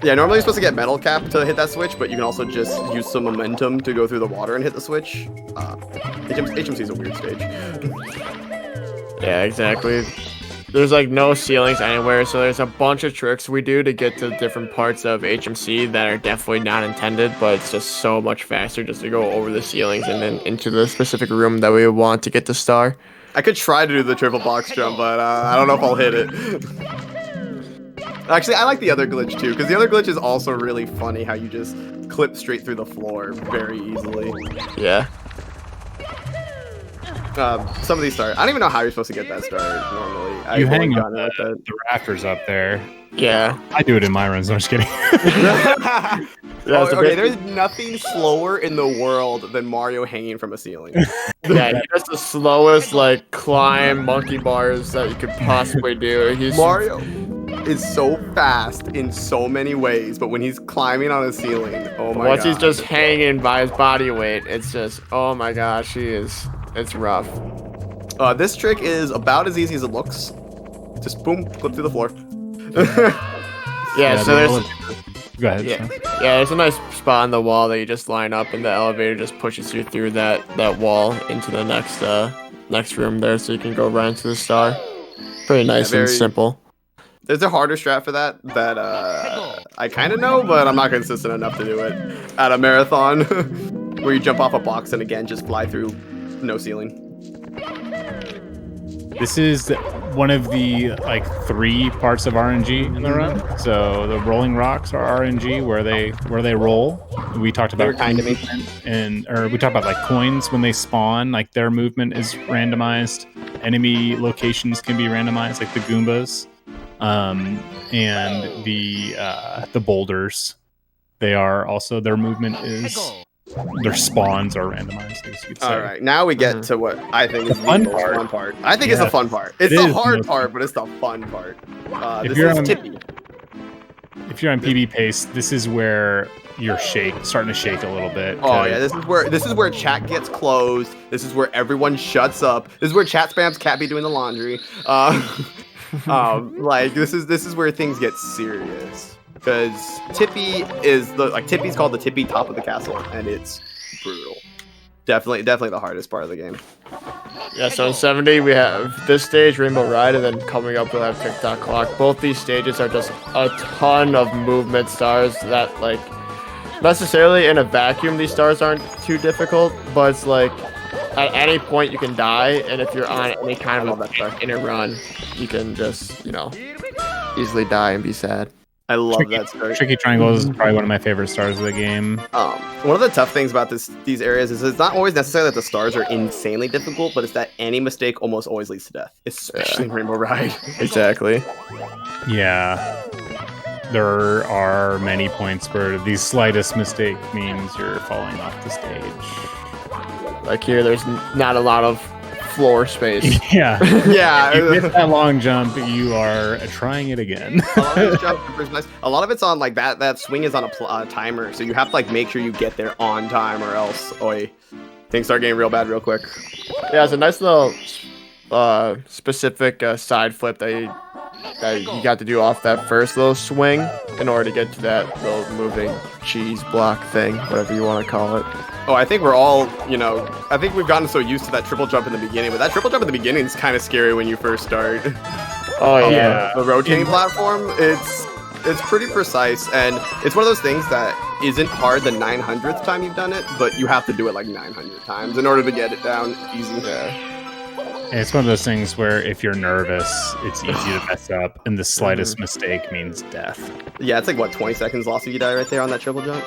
Yeah, normally you're supposed to get metal cap to hit that switch, but you can also just use some momentum to go through the water and hit the switch. HMC is a weird stage. Yeah, exactly. there's like no ceilings anywhere, so there's a bunch of tricks we do to get to different parts of HMC that are definitely not intended, but it's just so much faster just to go over the ceilings and then into the specific room that we want to get the star. I could try to do the triple box jump, but I don't know if I'll hit it. Actually, I like the other glitch too, because the other glitch is also really funny how you just clip straight through the floor very easily. Yeah. Some of these stars, I don't even know how you're supposed to get that star normally. You I've hang only on gotten it with the rafters up there. Yeah. I do it in my runs. No, I'm just kidding. that. Yeah, it's a Okay, bit- there's nothing slower in the world than Mario hanging from a ceiling. Yeah, he does the slowest like climb monkey bars that you could possibly do. Mario is so fast in so many ways, but when he's climbing on a ceiling, oh my once god. he's just hanging by his body weight, it's just oh my gosh, it's rough. This trick is about as easy as it looks. Just boom, clip through the floor. Yeah, so there's Go ahead. yeah, Sean. yeah, there's a nice spot on the wall that you just line up, and the elevator just pushes you through that wall into the next room there, so you can go right into the star. Pretty nice very- and simple. There's a harder strat for that I kind of know, but I'm not consistent enough to do it at a marathon where you jump off a box and again just fly through no ceiling. This is one of the like 3 parts of RNG in the run. So the rolling rocks are RNG where they roll. We talked They were about kind to me. or we talked about like coins when they spawn, like their movement is randomized. Enemy locations can be randomized, like the Goombas, and the boulders. They are also their movement is their spawns are randomized. I guess you could say. All right, now we get to what I think is the fun most part. fun part. I think it's the Yeah. fun part. It's It the is the hard most part, fun. but it's the fun part. If This you're is on- Tippy. If you're on PB pace, this is where you're starting to shake a little bit. Oh yeah, this is where chat gets closed. This is where everyone shuts up. This is where chat spams can't be doing the laundry. Like this is where things get serious because Tippy is Tippy's called the tippy top of the castle, and it's brutal. Definitely the hardest part of the game. Yeah, so in 70 we have this stage, Rainbow Ride, and then coming up we'll have TikTok Clock. Both these stages are just a ton of movement stars that like necessarily in a vacuum these stars aren't too difficult, but it's like at any point you can die, and if you're on any kind of a in a run, you can just, easily die and be sad. I love Tricky- that story. Tricky Triangles is probably one of my favorite stars of the game. One of the tough things about these areas is it's not always necessarily that the stars are insanely difficult, but it's that any mistake almost always leads to death, especially in Rainbow Ride. Exactly. Yeah. There are many points where the slightest mistake means you're falling off the stage. Like here, there's not a lot of floor space. Yeah. Yeah. You miss that long jump, you are trying it again. A lot of this jump is nice. A lot of it's on like that swing is on a timer, so you have to like make sure you get there on time, or else things start getting real bad real quick. Yeah, it's a nice little specific side flip that you got to do off that first little swing in order to get to that little moving cheese block thing, whatever you want to call it. Oh, I think we're all, I think we've gotten so used to that triple jump in the beginning, but that triple jump in the beginning is kind of scary when you first start. Oh yeah. The rotating platform, it's pretty precise, and it's one of those things that isn't hard the 900th time you've done it, but you have to do it like 900 times in order to get it down easy. Yeah. And it's one of those things where if you're nervous, it's easy to mess up, and the slightest mistake means death. Yeah, it's like, what, 20 seconds lost if you die right there on that triple jump?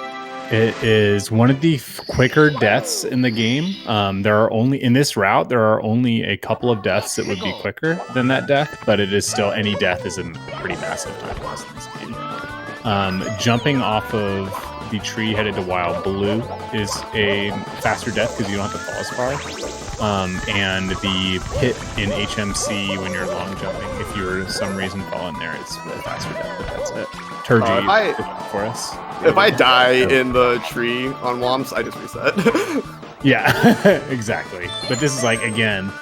It is one of the quicker deaths in the game. There are only in this route there are only a couple of deaths that would be quicker than that death, but it is still any death is a pretty massive time loss in this game. Jumping off of the tree headed to Wild Blue is a faster death because you don't have to fall as far. And the pit in HMC when you're long jumping, if you were for some reason fall in there, it's a faster death, but that's it. Turgy for us. If I die in the tree on Womps, I just reset. Yeah, exactly. But this is like, again,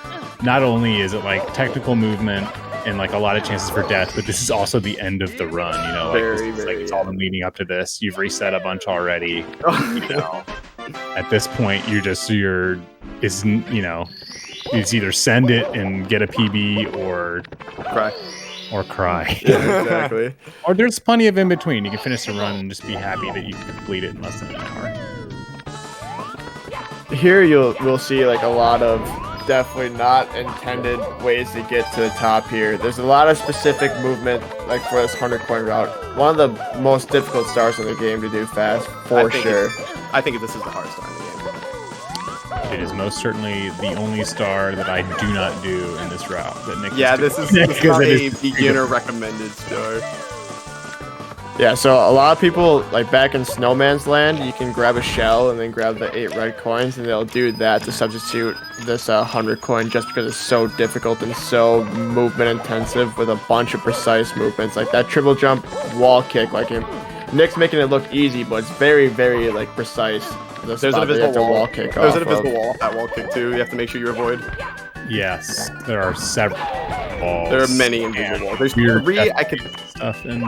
not only is it like technical movement and like a lot of chances for death, but this is also the end of the run, it's all been leading up to this. You've reset a bunch already. At this point, it's either send it and get a PB or Cry. cry. Yeah, exactly. Or there's plenty of in between. You can finish the run and just be happy that you complete it in less than an hour. Here we'll see like a lot of definitely not intended ways to get to the top here. There's a lot of specific movement like for this 100 coin route. One of the most difficult stars in the game to do fast, for sure. I think this is the hardest star in the game. It is most certainly the only star that I do not do in this route. That Nick This is not a beginner recommended star. Yeah, so a lot of people, like back in Snowman's Land, you can grab a shell and then grab the 8 red coins, and they'll do that to substitute this 100 coin just because it's so difficult and so movement intensive with a bunch of precise movements. Like that triple jump wall kick, like Nick's making it look easy, but it's very, very like precise. There's an invisible wall kick. There's an invisible wall. That wall kick too. You have to make sure you avoid. Yes, there are several walls. There are many invisible walls. There's 3 I could stuff in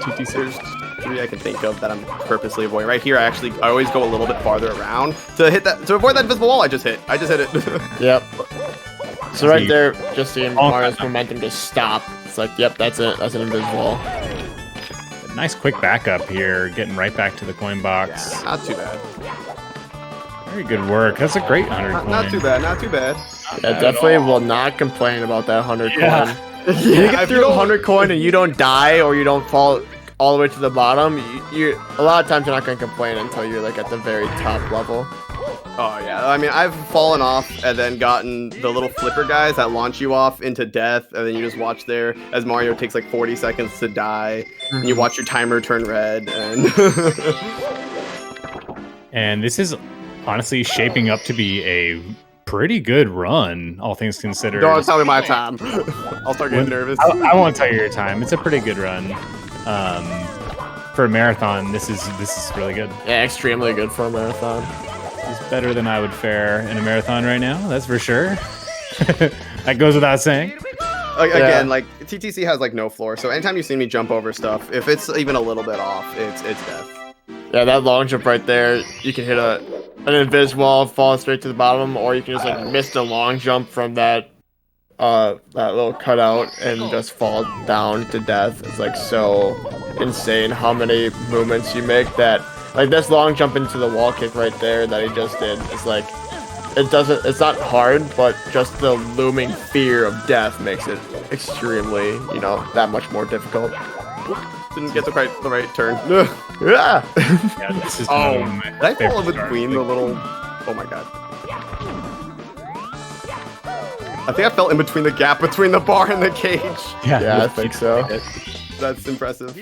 TTC. There's 3 I can think of that I'm purposely avoiding. Right here, I always go a little bit farther around to avoid that invisible wall. I just hit it. Yep. So right there, just seeing Mario's momentum just stop. It's like, yep, that's it. That's an invisible wall. Nice quick backup here, getting right back to the coin box. Yeah, not too bad. Very good work. That's a great 100 coin. Not too bad. Not too bad. Yeah, definitely will not complain about that 100 coin. Yeah, If you get through 100 coin and you don't die or you don't fall all the way to the bottom, you a lot of times you're not going to complain until you're like at the very top level. Oh yeah, I mean I've fallen off and then gotten the little flipper guys that launch you off into death, and then you just watch there as Mario takes like 40 seconds to die, and you watch your timer turn red, and and this is honestly shaping up to be a pretty good run, all things considered. Don't tell me my time. I'll start getting nervous. I won't tell you your time. It's a pretty good run. For a marathon, this is really good. Yeah, extremely good for a marathon. It's better than I would fare in a marathon right now, that's for sure. That goes without saying. Again, like TTC has like no floor, so anytime you see me jump over stuff, if it's even a little bit off, it's death. Yeah, that long jump right there, you can hit an invis wall, fall straight to the bottom, or you can just like miss the long jump from that little cutout and just fall down to death. It's like so insane how many movements you make that. Like this long jump into the wall kick right there that he just did. It's like it's not hard, but just the looming fear of death makes it extremely, that much more difficult. Didn't get the right turn. Yeah. Yeah, this is Did I fall in between the little? Oh my god. I think I fell in between the gap between the bar and the cage. Yeah, I think so. That's impressive.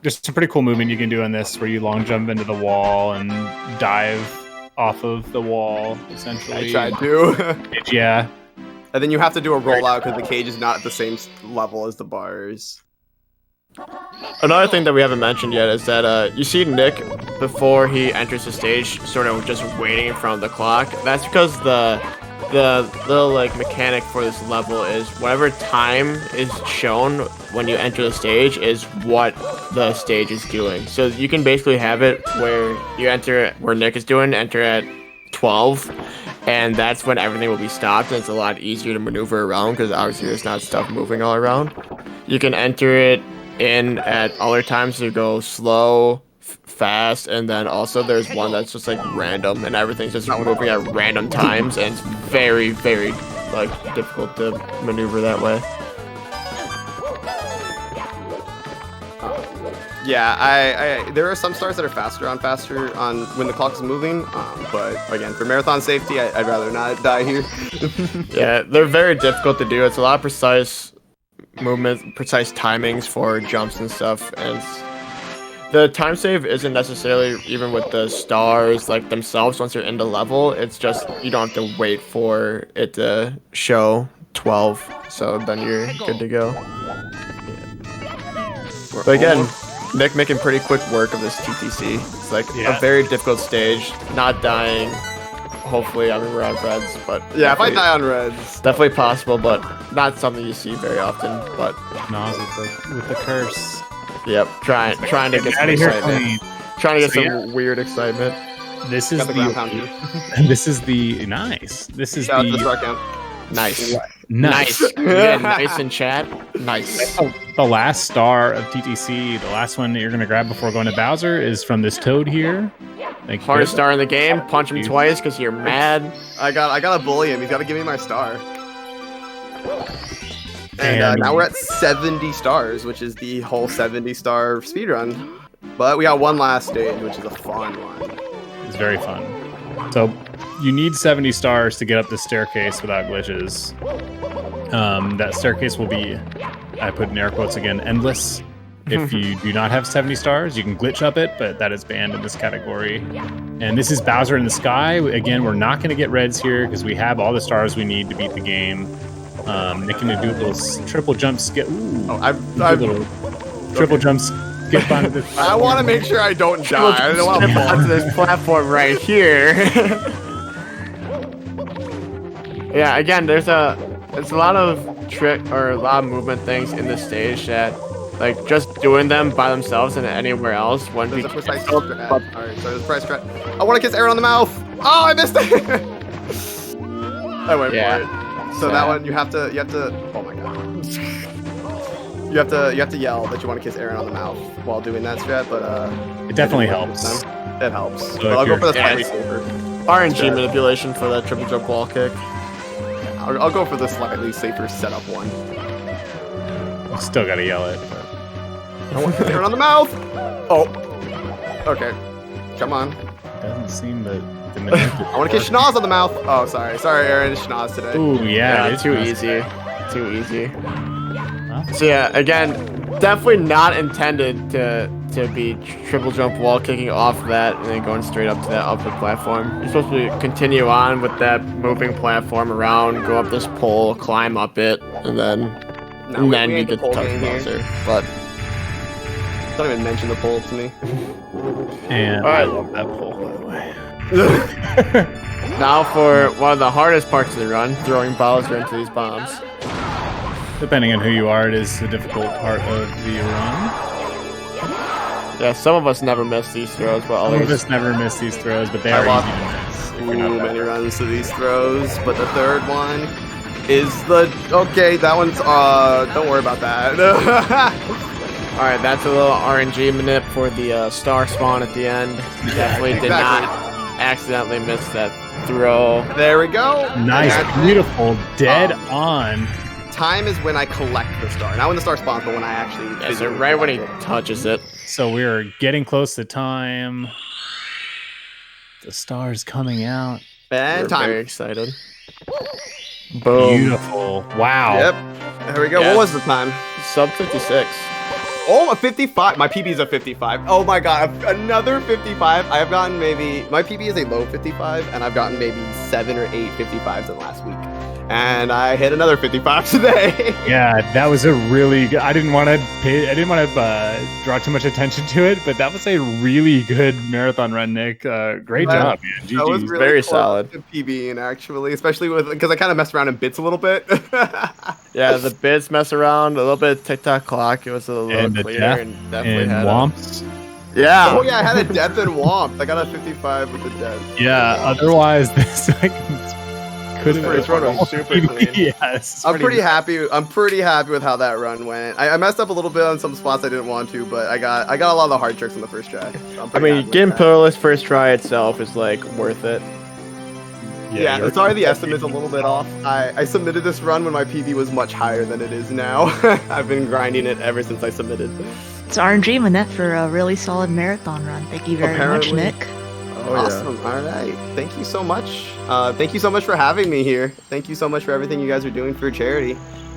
There's some pretty cool movement you can do in this, where you long jump into the wall and dive off of the wall, essentially. I tried to. Yeah. And then you have to do a rollout because the cage is not at the same level as the bars. Another thing that we haven't mentioned yet is that you see Nick before he enters the stage sort of just waiting in front of the clock. That's because the little like mechanic for this level is whatever time is shown when you enter the stage is what the stage is doing. So you can basically have it where you enter where Nick is doing, enter at 12, and that's when everything will be stopped, and it's a lot easier to maneuver around because obviously there's not stuff moving all around. You can enter it in at other times to go slow, fast, and then also there's one that's just like random, and everything's just moving at random times, and it's very, very like difficult to maneuver that way. Yeah, there are some stars that are faster on when the clock is moving, but again, for marathon safety, I'd rather not die here. Yeah, they're very difficult to do. It's a lot of precise movements, precise timings for jumps and stuff, and the time save isn't necessarily even with the stars like themselves once you're in the level. It's just you don't have to wait for it to show 12, so then you're good to go. But again, Nick making pretty quick work of this TTC. It's like a very difficult stage, not dying. Hopefully, I mean, we're on reds, but yeah, if I die on reds, definitely possible, but not something you see very often. But no, it's like with the curse. Yep, trying to get some excitement. Trying to get some weird excitement. This is Got the ground pound too. this is the nice. This is Shout out to the Star Count. Nice. nice. You get nice in chat. Nice. The last star of TTC, the last one that you're gonna grab before going to Bowser, is from this toad here. Thank you. Hardest star in the game. Punch him twice because you're mad. I gotta bully him. He's gotta give me my star. And And- now we're at 70 stars, which is the whole 70-star speedrun. But we got one last stage, which is a fun one. It's very fun. So you need 70 stars to get up the staircase without glitches. That staircase will be, I put in air quotes again, endless. If you do not have 70 stars, you can glitch up it, but that is banned in this category. And this is Bowser in the Sky. Again, we're not going to get reds here because we have all the stars we need to beat the game. Nick can do a little triple jump skip. Ooh, Oh, triple jump skip onto this. I want to make sure I don't die. I don't want to Step fall. onto this platform right here. Yeah, again, there's a lot of trick or a lot of movement things in this stage that, like, just doing them by themselves and anywhere else wouldn't be. There's a precise strat. Alright, so there's a precise strat. I want to kiss Aaron on the mouth. Oh, I missed it. I went for it. So that one you have to. Oh my god. You have to yell that you want to kiss Aaron on the mouth while doing that strat, but It definitely helps. It helps. So But I'll if go for the you're- slightly safer. RNG manipulation for that triple jump wall kick. I'll go for the slightly safer setup one. Still gotta yell it. But... I want to kiss Aaron on the mouth. Oh. Okay. Come on. Doesn't seem that the I want to kiss Schnoz on the mouth. Oh, sorry, Aaron. It's Schnoz today. Ooh, yeah, Too it's easy. Too easy. So yeah, again, definitely not intended to be triple jump wall kicking off that and then going straight up to that upper platform. You're supposed to continue on with that moving platform around, go up this pole, climb up it, and then No, we you ain't get the to pole touch game here. Bowser. But Don't even mention the pole to me. And All I right. love that pole, by the way. now for one of the hardest parts of the run, throwing Bowser into these bombs. Depending on who you are, it is the difficult part of the run. Yeah, some of us never miss these throws, but Some of others. us never miss these throws, but they I are lost easy to miss. if you're not Too that many runs to these throws, but the third one is the okay. That one's don't worry about that. All right, that's a little RNG manip for the star spawn at the end. Definitely did not accidentally miss that throw. There we go. Nice, That's it. beautiful, dead on. Time is when I collect the star, not when the star spawns, but when I actually. Yeah, so physically right when he collect it. touches it. So we're getting close to time. The star's coming out. And We're time. very excited. Boom. Beautiful. Wow. Yep. There we go. Yeah. What was the time? Sub 56. Oh, a 55. My PB is a 55. Oh my god, another 55. I have gotten maybe my PB is a low 55, and I've gotten maybe 7 or 8 55s in the last week. And I hit another 55 today. Yeah, that was a really good. I didn't want to draw too much attention to it, but that was a really good marathon run, Nick. Great Wow. job, man. That was GG's. really Very close solid. to PBing actually, especially with because I kind of messed around in bits a little bit. Yeah, the bits mess around, a little bit of TikTok clock. It was a little And the cleaner death and definitely and had womps. Yeah. Oh yeah, I had a death and womp. I got a 55 with the death. Yeah, otherwise this could have This run was super clean. Yes. I'm pretty happy. I'm pretty happy with how that run went. I messed up a little bit on some spots I didn't want to, but I got a lot of the hard tricks on the first try. So I'm I pretty mean, happy with getting that. pillarless first try itself is like worth it. Yeah, you're- sorry the estimate's a little bit off. I submitted this run when my PB was much higher than it is now. I've been grinding it ever since I submitted. It's RNG Manette for a really solid marathon run. Thank you very Apparently. much, Nick. Oh, Awesome. All right. Thank you so much. Thank you so much for having me here. Thank you so much for everything you guys are doing for charity.